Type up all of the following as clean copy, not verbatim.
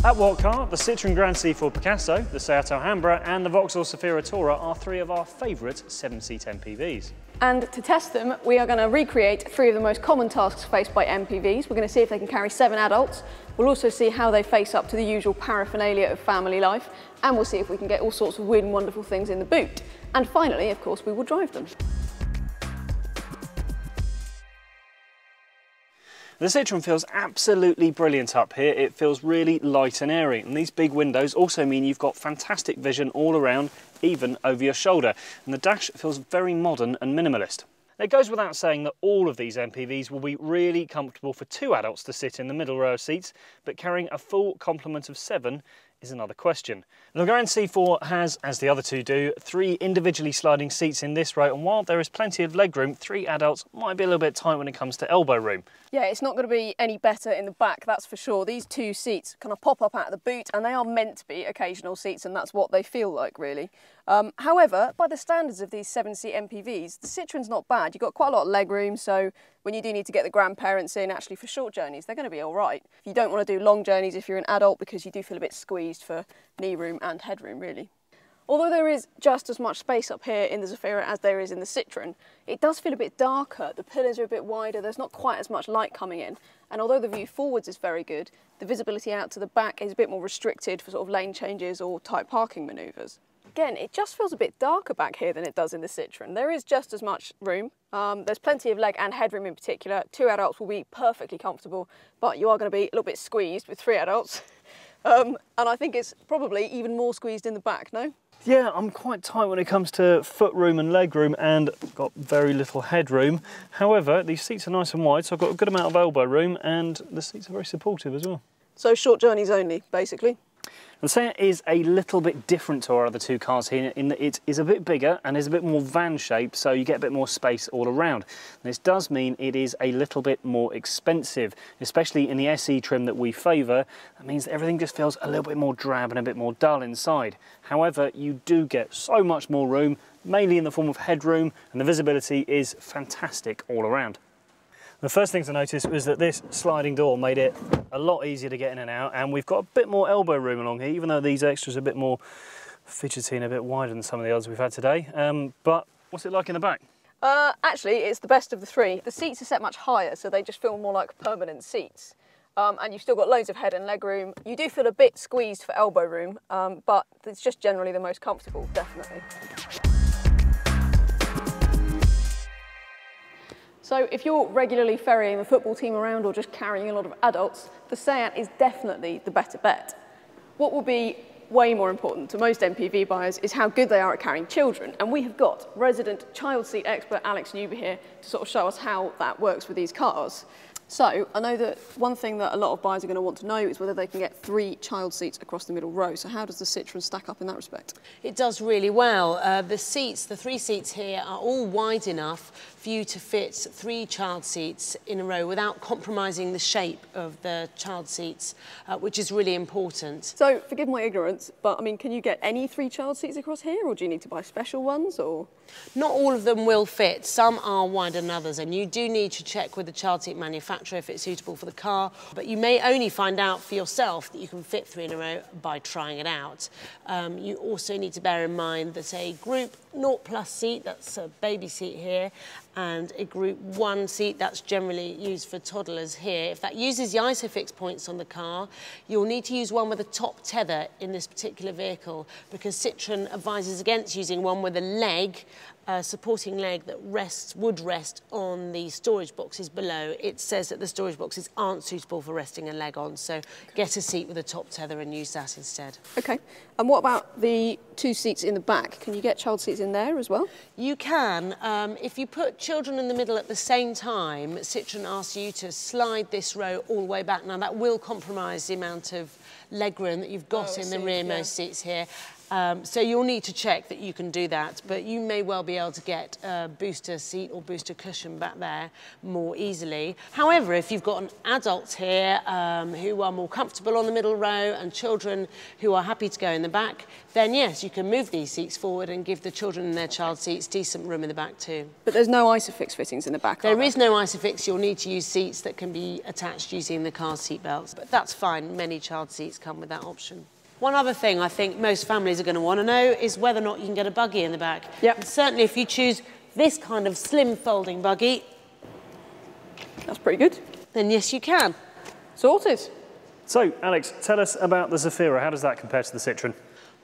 At WHATCAR, the Citroen Grand C4 Picasso, the Seat Alhambra and the Vauxhall Zafira Tourer are three of our favourite 7-seat MPVs. And to test them, we are going to recreate three of the most common tasks faced by MPVs. We're going to see if they can carry 7 adults. We'll also see how they face up to the usual paraphernalia of family life. And we'll see if we can get all sorts of weird and wonderful things in the boot. And finally, of course, we will drive them. The Citroen feels absolutely brilliant up here. It feels really light and airy, and these big windows also mean you've got fantastic vision all around, even over your shoulder, and the dash feels very modern and minimalist. It goes without saying that all of these MPVs will be really comfortable for 2 adults to sit in the middle row of seats, but carrying a full complement of 7 is another question. The Grand C4 has, as the other two do, 3 individually sliding seats in this row, and while there is plenty of legroom, 3 adults might be a little bit tight when it comes to elbow room. Yeah, it's not going to be any better in the back, that's for sure. These 2 seats kind of pop up out of the boot, and they are meant to be occasional seats, and that's what they feel like, really. However, by the standards of these 7-seat MPVs, the Citroen's not bad. You've got quite a lot of legroom, so when you do need to get the grandparents in, actually for short journeys, they're going to be all right. If you don't want to do long journeys if you're an adult, because you do feel a bit squeezed for knee room and headroom, really. Although there is just as much space up here in the Zafira as there is in the Citroen, it does feel a bit darker. The pillars are a bit wider, there's not quite as much light coming in. And although the view forwards is very good, the visibility out to the back is a bit more restricted for sort of lane changes or tight parking manoeuvres. Again, it just feels a bit darker back here than it does in the Citroen. There is just as much room. There's plenty of leg and headroom in particular. 2 adults will be perfectly comfortable, but you are going to be a little bit squeezed with 3 adults. And I think it's probably even more squeezed in the back, no? Yeah, I'm quite tight when it comes to foot room and leg room, and got very little headroom. However, these seats are nice and wide, so I've got a good amount of elbow room, and the seats are very supportive as well. So short journeys only, basically. The Seat is a little bit different to our other 2 cars here in that it is a bit bigger and is a bit more van shaped, so you get a bit more space all around. This does mean it is a little bit more expensive, especially in the SE trim that we favour. That means that everything just feels a little bit more drab and a bit more dull inside. However, you do get so much more room, mainly in the form of headroom, and the visibility is fantastic all around. The first thing to notice was that this sliding door made it a lot easier to get in and out, and we've got a bit more elbow room along here, even though these extras are a bit more fidgety and a bit wider than some of the others we've had today. But what's it like in the back? Actually, it's the best of the 3. The seats are set much higher, so they just feel more like permanent seats. And you've still got loads of head and leg room. You do feel a bit squeezed for elbow room, but it's just generally the most comfortable, definitely. So if you're regularly ferrying the football team around or just carrying a lot of adults, the Seat is definitely the better bet. What will be way more important to most MPV buyers is how good they are at carrying children, and we have got resident child seat expert Alex Newby here to sort of show us how that works with these cars. So I know that one thing that a lot of buyers are going to want to know is whether they can get 3 child seats across the middle row. So how does the Citroen stack up in that respect? It does really well. The 3 seats here are all wide enough for you to fit 3 child seats in a row without compromising the shape of the child seats, which is really important. So forgive my ignorance, but I mean, can you get any 3 child seats across here, or do you need to buy special ones, or? Not all of them will fit. Some are wider than others, and you do need to check with the child seat manufacturer if it's suitable for the car, but you may only find out for yourself that you can fit 3 in a row by trying it out. You also need to bear in mind that a group 0+ seat, that's a baby seat here, and a group 1 seat, that's generally used for toddlers here. If that uses the ISOFIX points on the car, you'll need to use one with a top tether in this particular vehicle, because Citroen advises against using one with a leg, supporting leg that would rest on the storage boxes below. It says that the storage boxes aren't suitable for resting a leg on, so get a seat with a top tether and use that instead. Okay, and what about the 2 seats in the back? Can you get child seats in there as well? You can. If you put children in the middle at the same time, Citroen asks you to slide this row all the way back. Now that will compromise the amount of legroom that you've got in the rearmost seats here. So you'll need to check that you can do that, but you may well be able to get a booster seat or booster cushion back there more easily. However, if you've got adults here who are more comfortable on the middle row and children who are happy to go in the back, then yes, you can move these seats forward and give the children in their child seats decent room in the back too. But there's no ISOFIX fittings in the back, There is no ISOFIX. You'll need to use seats that can be attached using the car seat belts, but that's fine. Many child seats come with that option. One other thing I think most families are going to want to know is whether or not you can get a buggy in the back. Yep. And certainly if you choose this kind of slim folding buggy, that's pretty good. then yes, you can. Sorted. So, Alex, tell us about the Zafira. How does that compare to the Citroen?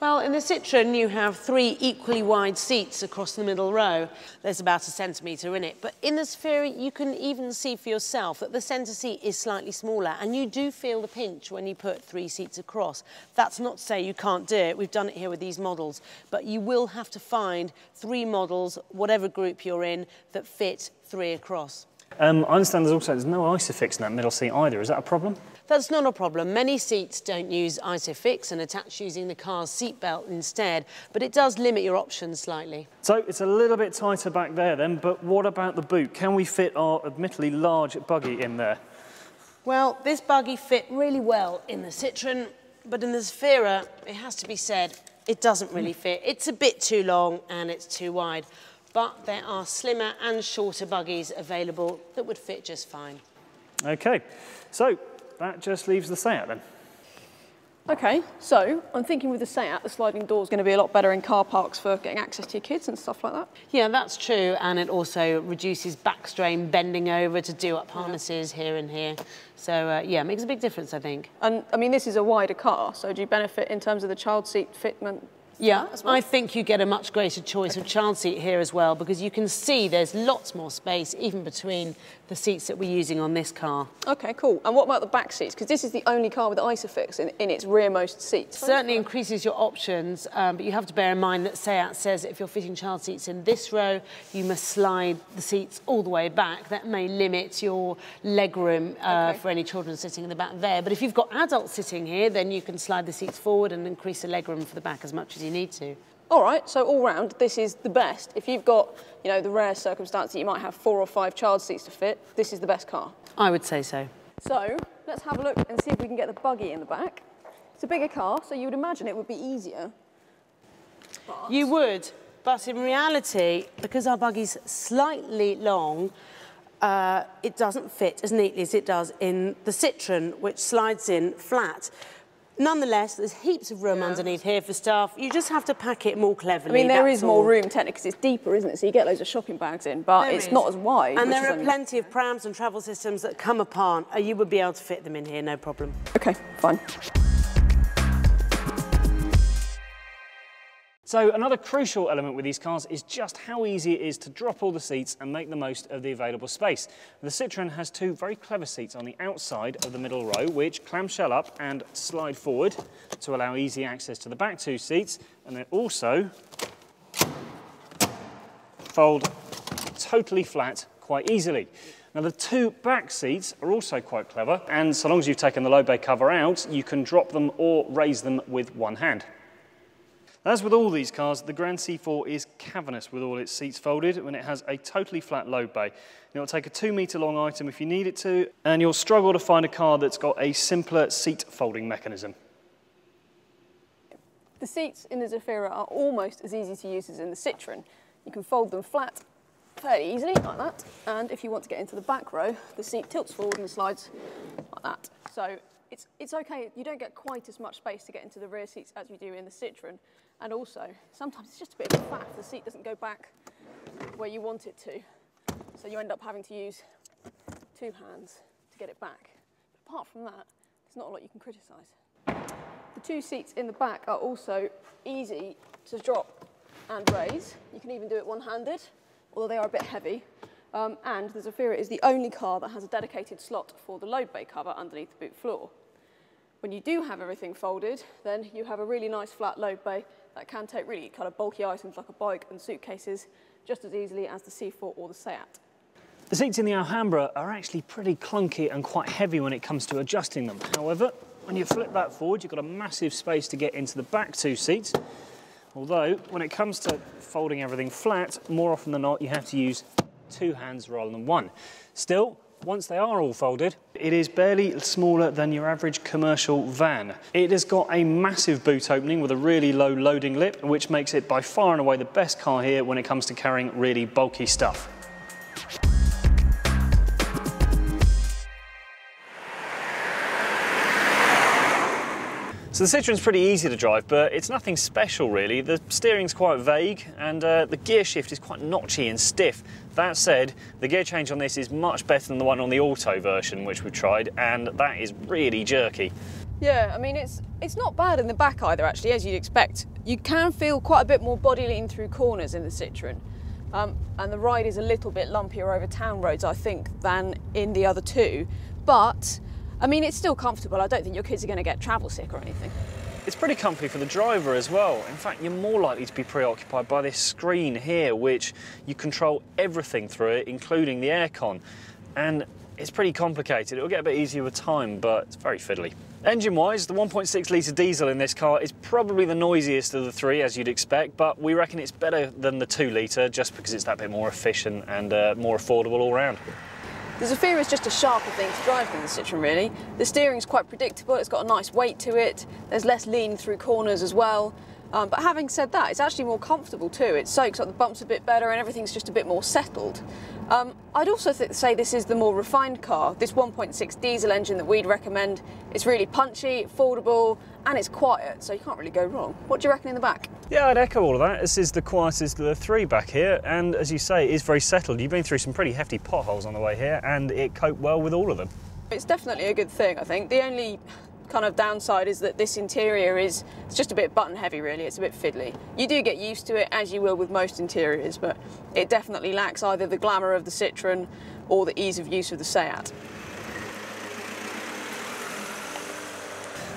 Well, in the Citroen, you have 3 equally wide seats across the middle row. There's about 1 centimetre in it. But in the Zafira, you can even see for yourself that the centre seat is slightly smaller, and you do feel the pinch when you put 3 seats across. That's not to say you can't do it. We've done it here with these models. But you will have to find 3 models, whatever group you're in, that fit 3 across. I understand there's no ISOFIX in that middle seat either. Is that a problem? That's not a problem. Many seats don't use ISOFIX and attach using the car's seat belt instead, but it does limit your options slightly. So it's a little bit tighter back there then, but what about the boot? Can we fit our admittedly large buggy in there? Well, this buggy fit really well in the Citroen, but in the Zafira, it has to be said, it doesn't really fit. It's a bit too long and it's too wide, but there are slimmer and shorter buggies available that would fit just fine. Okay, so that just leaves the Seat then. Okay, so I'm thinking with the Seat, the sliding door is going to be a lot better in car parks for getting access to your kids and stuff like that. Yeah, that's true, and it also reduces back strain, bending over to do up harnesses here and here. So, yeah, it makes a big difference, I think. And, I mean, this is a wider car, so do you benefit in terms of the child seat fitment? Yeah, I think you get a much greater choice of child seat here as well, because you can see there's lots more space, even between the seats that we're using on this car. Okay, cool. And what about the back seats? Because this is the only car with ISOFIX in its rearmost seats. Certainly increases your options, but you have to bear in mind that SEAT says if you're fitting child seats in this row, you must slide the seats all the way back. That may limit your legroom for any children sitting in the back there. But if you've got adults sitting here, then you can slide the seats forward and increase the legroom for the back as much as you need to. All right, so all round, this is the best. If you've got, you know, the rare circumstance that you might have 4 or 5 child seats to fit, this is the best car. I would say so. So let's have a look and see if we can get the buggy in the back. It's a bigger car, so you would imagine it would be easier. But... You would, but in reality, because our buggy's slightly long, it doesn't fit as neatly as it does in the Citroen, which slides in flat. Nonetheless, there's heaps of room underneath here for staff. You just have to pack it more cleverly. I mean, there is more room technically because it's deeper, isn't it? So you get loads of shopping bags in, but it's not as wide. And there are plenty of prams and travel systems that come apart. You would be able to fit them in here, no problem. Okay, fine. So another crucial element with these cars is just how easy it is to drop all the seats and make the most of the available space. The Citroen has 2 very clever seats on the outside of the middle row, which clamshell up and slide forward to allow easy access to the back 2 seats, and then also fold totally flat quite easily. Now the 2 back seats are also quite clever, and so long as you've taken the low bay cover out, you can drop them or raise them with one hand. As with all these cars, the Grand C4 is cavernous with all its seats folded when it has a totally flat low bay. And it will take a 2 metre long item if you need it to, and you'll struggle to find a car that's got a simpler seat folding mechanism. The seats in the Zafira are almost as easy to use as in the Citroen. You can fold them flat fairly easily, like that, and if you want to get into the back row, the seat tilts forward and slides like that. So it's okay, you don't get quite as much space to get into the rear seats as you do in the Citroen. And also, sometimes it's just a bit of a faff. The seat doesn't go back where you want it to. So you end up having to use 2 hands to get it back. But apart from that, there's not a lot you can criticise. The 2 seats in the back are also easy to drop and raise. You can even do it one-handed, although they are a bit heavy. And the Zafira is the only car that has a dedicated slot for the load bay cover underneath the boot floor. When you do have everything folded, then you have a really nice flat load bay that can take really kind of bulky items like a bike and suitcases just as easily as the C4 or the Seat. The seats in the Alhambra are actually pretty clunky and quite heavy when it comes to adjusting them. However, when you flip that forward, you've got a massive space to get into the back 2 seats. Although, when it comes to folding everything flat, more often than not, you have to use 2 hands rather than 1. Still, once they are all folded, it is barely smaller than your average commercial van. It has got a massive boot opening with a really low loading lip, which makes it by far and away the best car here when it comes to carrying really bulky stuff. So the Citroen's pretty easy to drive, but it's nothing special really. The steering's quite vague and the gear shift is quite notchy and stiff. That said, the gear change on this is much better than the one on the auto version, which we've tried, and that is really jerky. Yeah, I mean, it's not bad in the back either, actually, as you'd expect. You can feel quite a bit more body lean through corners in the Citroen. And the ride is a little bit lumpier over town roads, I think, than in the other two. But I mean, it's still comfortable. I don't think your kids are going to get travel sick or anything. It's pretty comfy for the driver as well. In fact, you're more likely to be preoccupied by this screen here, which you control everything through it, including the aircon. And it's pretty complicated. It'll get a bit easier with time, but it's very fiddly. Engine-wise, the 1.6 litre diesel in this car is probably the noisiest of the three, as you'd expect, but we reckon it's better than the 2 litre just because it's that bit more efficient and more affordable all round. The Zafira is just a sharper thing to drive than the Citroen, really. The steering's quite predictable, it's got a nice weight to it, there's less lean through corners as well. But having said that, it's actually more comfortable too. It soaks up the bumps a bit better and everything's just a bit more settled. I'd also say this is the more refined car. This 1.6 diesel engine that we'd recommend, it's really punchy, affordable, and it's quiet, so you can't really go wrong. What do you reckon in the back? Yeah, I'd echo all of that. This is the quietest of the three back here, and as you say, it is very settled. You've been through some pretty hefty potholes on the way here, and it coped well with all of them. It's definitely a good thing, I think. The only kind of downside is that this interior it's just a bit button heavy, really. It's a bit fiddly. You do get used to it, as you will with most interiors, but it definitely lacks either the glamour of the Citroen or the ease of use of the Seat.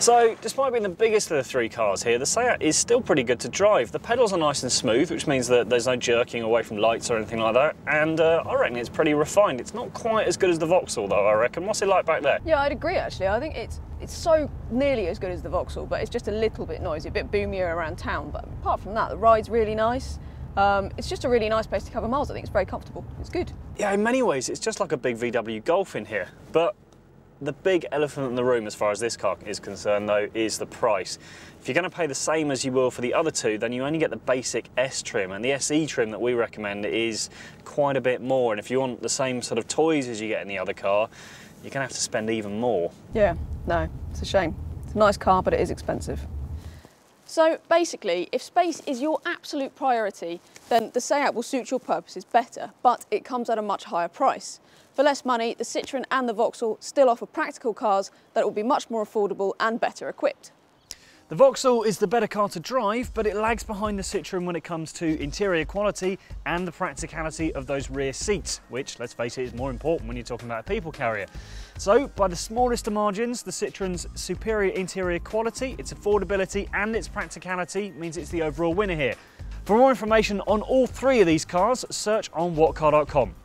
So, despite being the biggest of the three cars here, the Seat is still pretty good to drive. The pedals are nice and smooth, which means that there's no jerking away from lights or anything like that, and I reckon it's pretty refined. It's not quite as good as the Vauxhall though, I reckon. What's it like back there? Yeah, I'd agree actually. I think it's so nearly as good as the Vauxhall, but it's just a little bit noisy, a bit boomier around town. But apart from that, the ride's really nice. It's just a really nice place to cover miles. I think it's very comfortable. It's good. Yeah, in many ways, it's just like a big VW Golf in here, but the big elephant in the room as far as this car is concerned though is the price. If you're going to pay the same as you will for the other two, then you only get the basic S trim, and the SE trim that we recommend is quite a bit more, and if you want the same sort of toys as you get in the other car, you're going to have to spend even more. Yeah, no, it's a shame. It's a nice car, but it is expensive. So basically, if space is your absolute priority, then the Seat will suit your purposes better, but it comes at a much higher price. For less money, the Citroen and the Vauxhall still offer practical cars that will be much more affordable and better equipped. The Vauxhall is the better car to drive, but it lags behind the Citroen when it comes to interior quality and the practicality of those rear seats, which, let's face it, is more important when you're talking about a people carrier. So, by the smallest of margins, the Citroen's superior interior quality, its affordability and its practicality means it's the overall winner here. For more information on all three of these cars, search on WHATCAR.com.